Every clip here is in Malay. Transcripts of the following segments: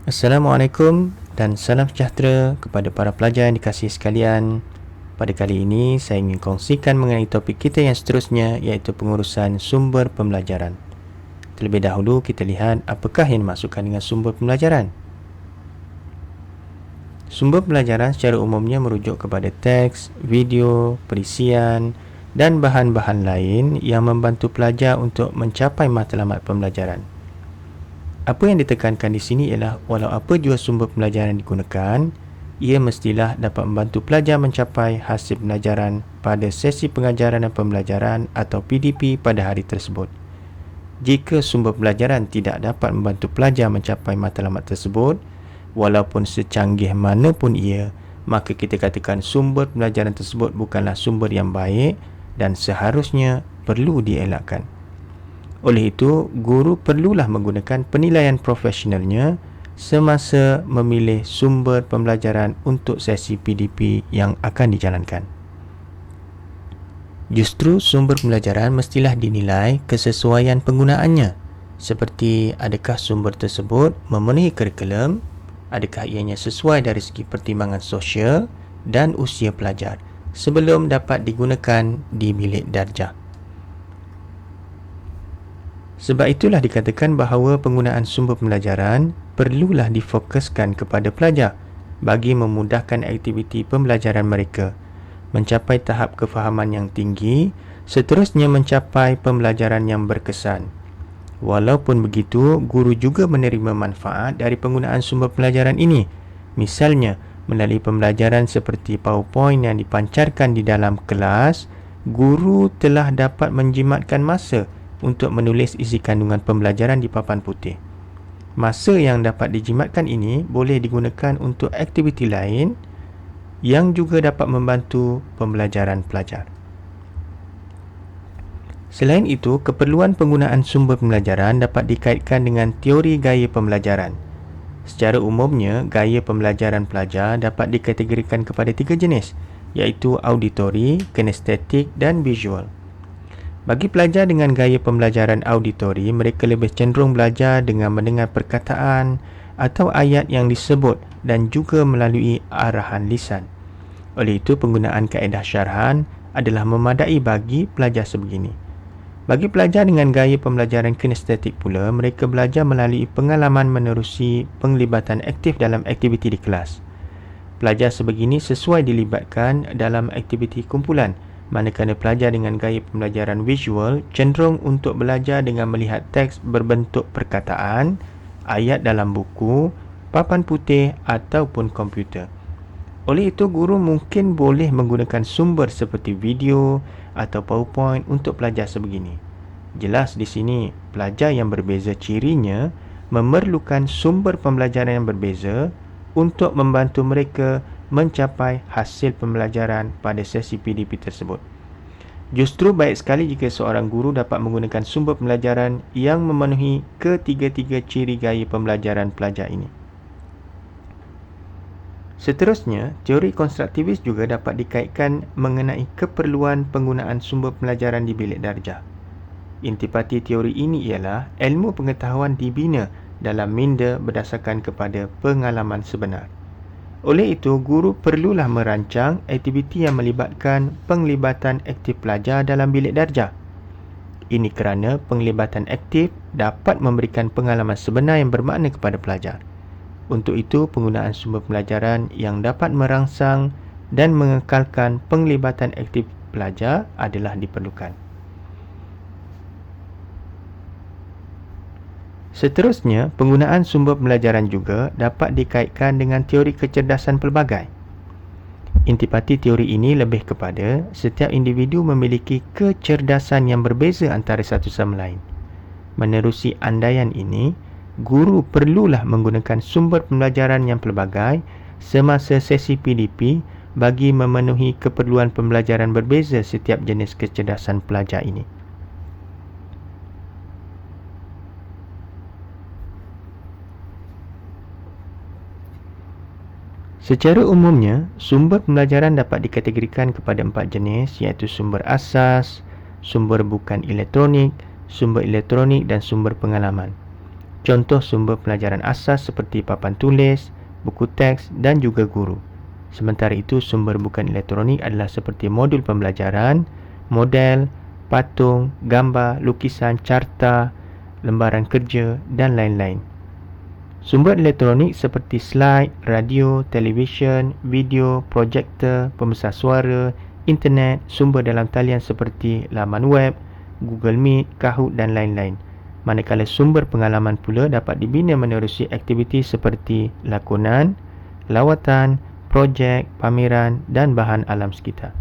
Assalamualaikum dan salam sejahtera kepada para pelajar yang dikasihi sekalian. Pada kali ini, saya ingin kongsikan mengenai topik kita yang seterusnya, iaitu pengurusan sumber pembelajaran. Terlebih dahulu, kita lihat apakah yang dimaksudkan dengan sumber pembelajaran. Sumber pembelajaran secara umumnya merujuk kepada teks, video, perisian dan bahan-bahan lain yang membantu pelajar untuk mencapai matlamat pembelajaran. Apa yang ditekankan di sini ialah walau apa jua sumber pembelajaran digunakan, ia mestilah dapat membantu pelajar mencapai hasil pembelajaran pada sesi pengajaran dan pembelajaran atau PDP pada hari tersebut. Jika sumber pembelajaran tidak dapat membantu pelajar mencapai matlamat tersebut, walaupun secanggih mana pun ia, maka kita katakan sumber pembelajaran tersebut bukanlah sumber yang baik dan seharusnya perlu dielakkan. Oleh itu, guru perlulah menggunakan penilaian profesionalnya semasa memilih sumber pembelajaran untuk sesi PDP yang akan dijalankan. Justru sumber pembelajaran mestilah dinilai kesesuaian penggunaannya, seperti adakah sumber tersebut memenuhi kurikulum, adakah ianya sesuai dari segi pertimbangan sosial dan usia pelajar sebelum dapat digunakan di bilik darjah. Sebab itulah dikatakan bahawa penggunaan sumber pembelajaran perlulah difokuskan kepada pelajar bagi memudahkan aktiviti pembelajaran mereka, mencapai tahap kefahaman yang tinggi, seterusnya mencapai pembelajaran yang berkesan. Walaupun begitu, guru juga menerima manfaat dari penggunaan sumber pembelajaran ini. Misalnya, melalui pembelajaran seperti PowerPoint yang dipancarkan di dalam kelas, guru telah dapat menjimatkan masa untuk menulis isi kandungan pembelajaran di papan putih. Masa yang dapat dijimatkan ini boleh digunakan untuk aktiviti lain yang juga dapat membantu pembelajaran pelajar. Selain itu, keperluan penggunaan sumber pembelajaran dapat dikaitkan dengan teori gaya pembelajaran. Secara umumnya, gaya pembelajaran pelajar dapat dikategorikan kepada 3 jenis, iaitu auditori, kinestetik dan visual. Bagi pelajar dengan gaya pembelajaran auditori, mereka lebih cenderung belajar dengan mendengar perkataan atau ayat yang disebut dan juga melalui arahan lisan. Oleh itu, penggunaan kaedah syarahan adalah memadai bagi pelajar sebegini. Bagi pelajar dengan gaya pembelajaran kinestetik pula, mereka belajar melalui pengalaman menerusi penglibatan aktif dalam aktiviti di kelas. Pelajar sebegini sesuai dilibatkan dalam aktiviti kumpulan, manakala pelajar dengan gaya pembelajaran visual cenderung untuk belajar dengan melihat teks berbentuk perkataan, ayat dalam buku, papan putih ataupun komputer. Oleh itu, guru mungkin boleh menggunakan sumber seperti video atau PowerPoint untuk pelajar sebegini. Jelas di sini, pelajar yang berbeza cirinya memerlukan sumber pembelajaran yang berbeza untuk membantu mereka mencapai hasil pembelajaran pada sesi PDP tersebut. Justru baik sekali jika seorang guru dapat menggunakan sumber pembelajaran yang memenuhi ketiga-tiga ciri gaya pembelajaran pelajar ini. Seterusnya, teori konstruktivis juga dapat dikaitkan mengenai keperluan penggunaan sumber pembelajaran di bilik darjah. Intipati teori ini ialah ilmu pengetahuan dibina dalam minda berdasarkan kepada pengalaman sebenar. Oleh itu, guru perlulah merancang aktiviti yang melibatkan penglibatan aktif pelajar dalam bilik darjah. Ini kerana penglibatan aktif dapat memberikan pengalaman sebenar yang bermakna kepada pelajar. Untuk itu, penggunaan sumber pembelajaran yang dapat merangsang dan mengekalkan penglibatan aktif pelajar adalah diperlukan. Seterusnya, penggunaan sumber pembelajaran juga dapat dikaitkan dengan teori kecerdasan pelbagai. Intipati teori ini lebih kepada setiap individu memiliki kecerdasan yang berbeza antara satu sama lain. Menerusi andaian ini, guru perlulah menggunakan sumber pembelajaran yang pelbagai semasa sesi PDP bagi memenuhi keperluan pembelajaran berbeza setiap jenis kecerdasan pelajar ini. Secara umumnya, sumber pembelajaran dapat dikategorikan kepada 4 jenis, iaitu sumber asas, sumber bukan elektronik, sumber elektronik dan sumber pengalaman. Contoh sumber pelajaran asas seperti papan tulis, buku teks dan juga guru. Sementara itu, sumber bukan elektronik adalah seperti modul pembelajaran, model, patung, gambar, lukisan, carta, lembaran kerja dan lain-lain. Sumber elektronik seperti slide, radio, televisyen, video, projektor, pembesar suara, internet, sumber dalam talian seperti laman web, Google Meet, Kahoot dan lain-lain. Manakala sumber pengalaman pula dapat dibina menerusi aktiviti seperti lakonan, lawatan, projek, pameran dan bahan alam sekitar.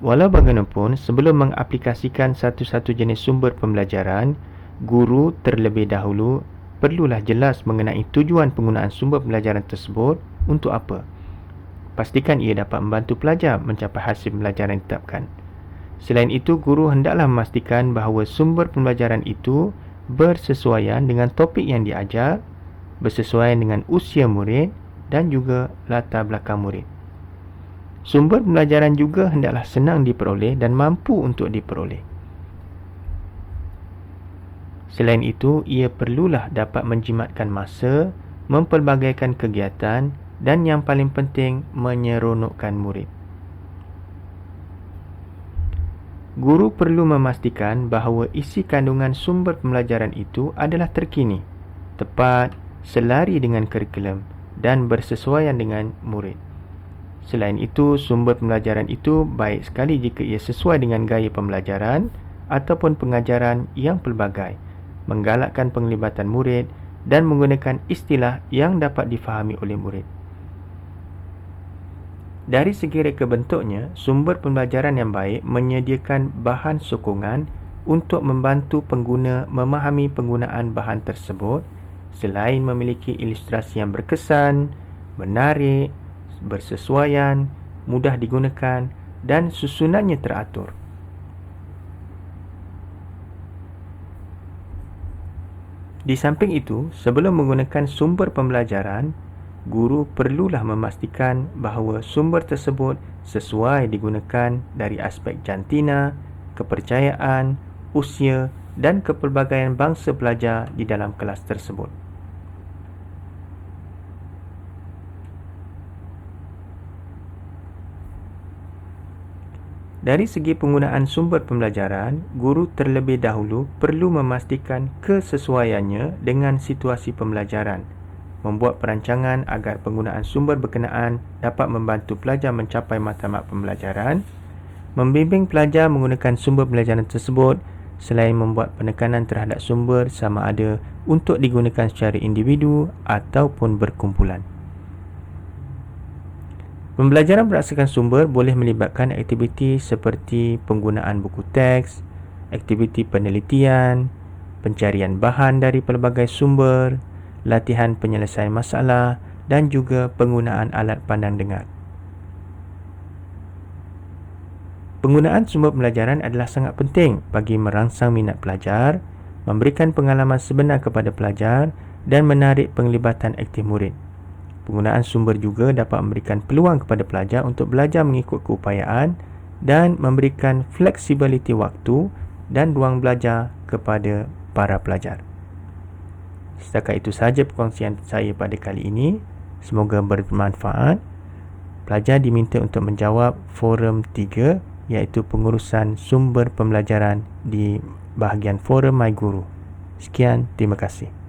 Walau bagaimanapun, sebelum mengaplikasikan satu-satu jenis sumber pembelajaran, guru terlebih dahulu perlulah jelas mengenai tujuan penggunaan sumber pembelajaran tersebut untuk apa. Pastikan ia dapat membantu pelajar mencapai hasil pembelajaran yang ditetapkan. Selain itu, guru hendaklah memastikan bahawa sumber pembelajaran itu bersesuaian dengan topik yang diajar, bersesuaian dengan usia murid dan juga latar belakang murid. Sumber pembelajaran juga hendaklah senang diperoleh dan mampu untuk diperoleh. Selain itu, ia perlulah dapat menjimatkan masa, mempelbagaikan kegiatan dan yang paling penting, menyeronokkan murid. Guru perlu memastikan bahawa isi kandungan sumber pembelajaran itu adalah terkini, tepat, selari dengan kurikulum dan bersesuaian dengan murid. Selain itu, sumber pembelajaran itu baik sekali jika ia sesuai dengan gaya pembelajaran ataupun pengajaran yang pelbagai, menggalakkan penglibatan murid dan menggunakan istilah yang dapat difahami oleh murid. Dari segi reka bentuknya, sumber pembelajaran yang baik menyediakan bahan sokongan untuk membantu pengguna memahami penggunaan bahan tersebut selain memiliki ilustrasi yang berkesan, menarik, bersesuaian, mudah digunakan dan susunannya teratur. Di samping itu, sebelum menggunakan sumber pembelajaran, guru perlulah memastikan bahawa sumber tersebut sesuai digunakan dari aspek jantina, kepercayaan, usia dan kepelbagaian bangsa pelajar di dalam kelas tersebut. Dari segi penggunaan sumber pembelajaran, guru terlebih dahulu perlu memastikan kesesuaiannya dengan situasi pembelajaran, membuat perancangan agar penggunaan sumber berkenaan dapat membantu pelajar mencapai matlamat pembelajaran, membimbing pelajar menggunakan sumber pembelajaran tersebut selain membuat penekanan terhadap sumber sama ada untuk digunakan secara individu ataupun berkumpulan. Pembelajaran berdasarkan sumber boleh melibatkan aktiviti seperti penggunaan buku teks, aktiviti penelitian, pencarian bahan dari pelbagai sumber, latihan penyelesaian masalah dan juga penggunaan alat pandang dengar. Penggunaan sumber pembelajaran adalah sangat penting bagi merangsang minat pelajar, memberikan pengalaman sebenar kepada pelajar dan menarik penglibatan aktif murid. Penggunaan sumber juga dapat memberikan peluang kepada pelajar untuk belajar mengikut keupayaan dan memberikan fleksibiliti waktu dan ruang belajar kepada para pelajar. Setakat itu sahaja perkongsian saya pada kali ini. Semoga bermanfaat. Pelajar diminta untuk menjawab forum 3 iaitu pengurusan sumber pembelajaran di bahagian forum My Guru. Sekian, terima kasih.